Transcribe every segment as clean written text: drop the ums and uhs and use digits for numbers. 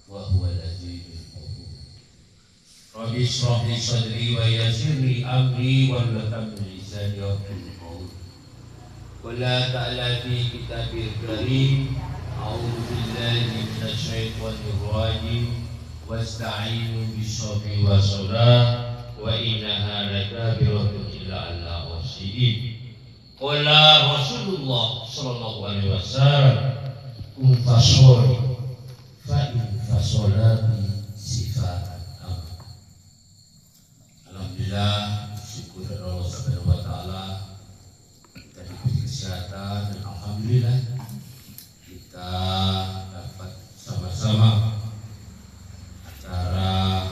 wa huwal azizul ghafur. Rabbi shrah li sadri wa yassir li amri wahlul 'uqdatam min lisani yafqahu qawli. Wa la ta'ala fi kitabil karim. A'udzu billahi minasy syaithanir rajim. Wasta'inu bis-sabri was-salah wa innaha lakabiratun illa 'alal khashi'in. Qala Rasulullah sallallahu alaihi wasallam kum fasoli fa in fasolati sifat. Alhamdulillah, syukur Allah subhanahu wa ta'ala, kita diberi kesehatan dan alhamdulillah kita dapat sama-sama acara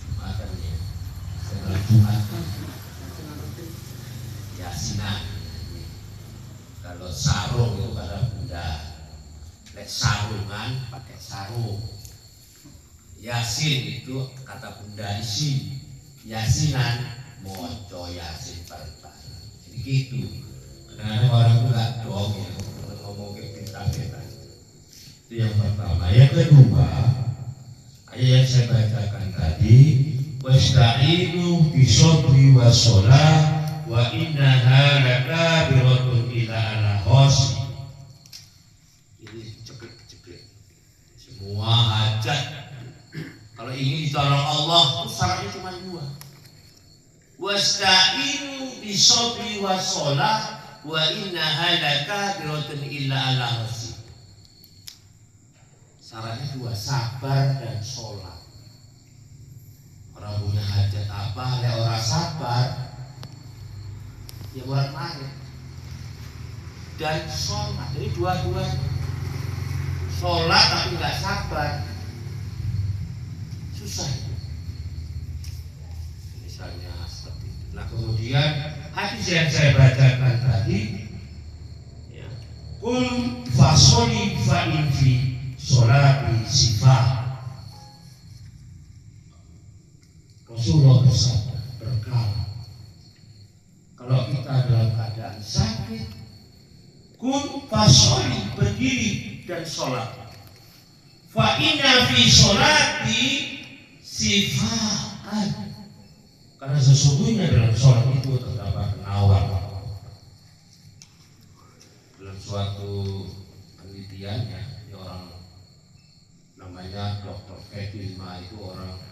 Jumatannya setelah Jumatan Yasinan. Kalau sarung itu pada bunda, lek sarungan pakai sarung. Yasin itu kata bunda isin, Yasinan moco Yasin bareng-bareng. Jadi gitu. Karena orang itu nggak dong ya ngomong ke bintang-bintang. Itu yang pertama. Yang kedua, ayat yang saya bacakan tadi, wasta'inu bisabri was-salah wa innaha lakabiratun illa 'alal khashi'in. Ini ceklek-ceklek. Semua hajat kalau ingin ditolong Allah itu syaratnya cuma dua. Wasta'inu bisabri was-salah wa innaha lakabiratun illa 'alal khashi'in. Syaratnya dua, sabar dan sholat. Orang punya hajat apa, oleh orang sabar, ya buat mana? Dan sholat, jadi dua-duanya. Sholat tapi nggak sabar, susah. Misalnya seperti itu. Nah kemudian hadis yang saya bacakan tadi, ya, kul fasoli fa infi sholati sifat. Rasulullah bersabda, berkata, kalau kita dalam keadaan sakit, kun fasoli, berdiri dan sholat. Fa inna fi sholati sifat. Karena sesungguhnya dalam sholat itu terdapat penawar. Dalam suatu penelitiannya, orang namanya Dr. Fedilma itu orang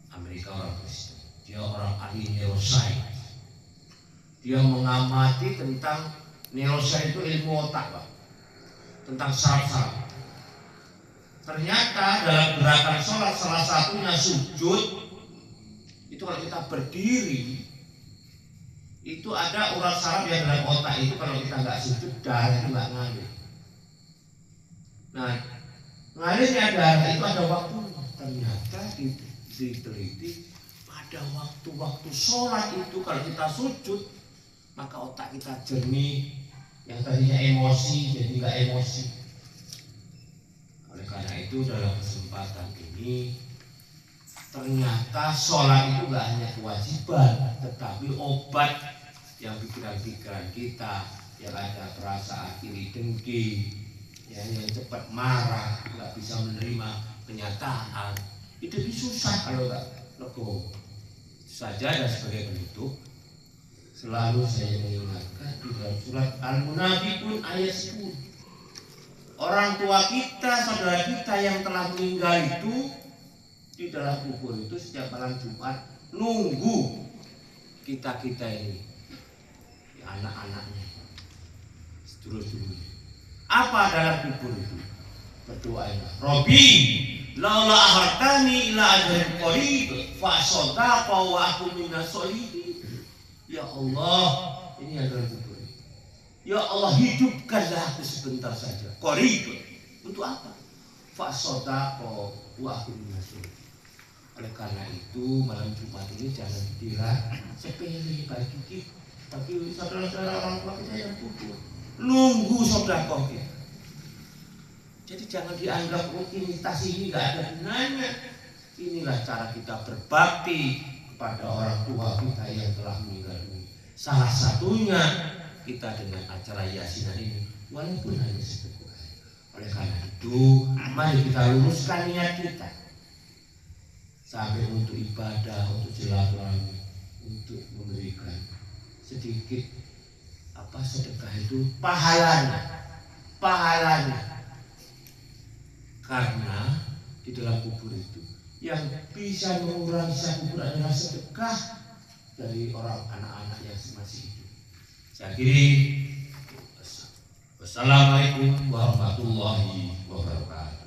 Amerika, orang Kristen. Dia orang ahli neuroscience. Dia mengamati tentang neuroscience, itu ilmu otak, Pak. Tentang saraf-saraf. Ternyata dalam gerakan sholat salah satunya sujud. Itu kalau kita berdiri, itu ada urat saraf yang dalam otak itu kalau kita nggak sujud, darah itu nggak ngalir. Nah, ngalirnya darah itu ada waktunya. Ternyata diteliti pada waktu-waktu sholat itu kalau kita sujud, maka otak kita jernih, yang tadinya emosi jadi nggak emosi. Oleh karena itu dalam kesempatan ini, ternyata sholat itu nggak hanya kewajiban, tetapi obat yang pikiran-pikiran kita yang ada perasaan iri dengki, yang cepat marah, nggak bisa menerima kenyataan, itu susah kalau nggak legowo. Saja dan sebagai penutup, selalu saya mengingatkan di dalam surat Al-Munafiqun ayat 10. Orang tua kita, saudara kita yang telah meninggal itu di dalam kubur itu setiap malam Jumat nunggu kita ini, anak-anaknya, sedulur-sedulurnya. Apa dalam kubur itu? Berdoanya, Robbi, laula ahartani ila ajalin qarib fa sadaqa wa aku minas sholihin. Ya Allah, ini adalah kubur. Ya Allah, hidupkanlah aku sebentar saja. Qarib. Untuk apa? Fa sadaqa wa aku minas sholihin. Oleh karena itu malam Jumat ini jangan dikira sepele bagi saudara-saudara orang tua kita yang kubur. Nunggu sedekah kita. Jadi jangan dianggap rutinitas ini nggak ada gunanya. Inilah cara kita berbakti kepada orang tua kita yang telah meninggal dunia. Salah satunya kita dengan acara Yasinan ini, walaupun hanya sedekah. Oleh karena itu, mari kita luruskan niat kita sampai untuk ibadah, untuk silaturahmi, untuk memberikan sedikit sedekah itu pahalanya. Karena di dalam kubur itu yang bisa mengurangi sisa kubur adalah sedekah dari orang anak-anak yang masih hidup. Saya akhiri. Wassalamualaikum warahmatullahi wabarakatuh.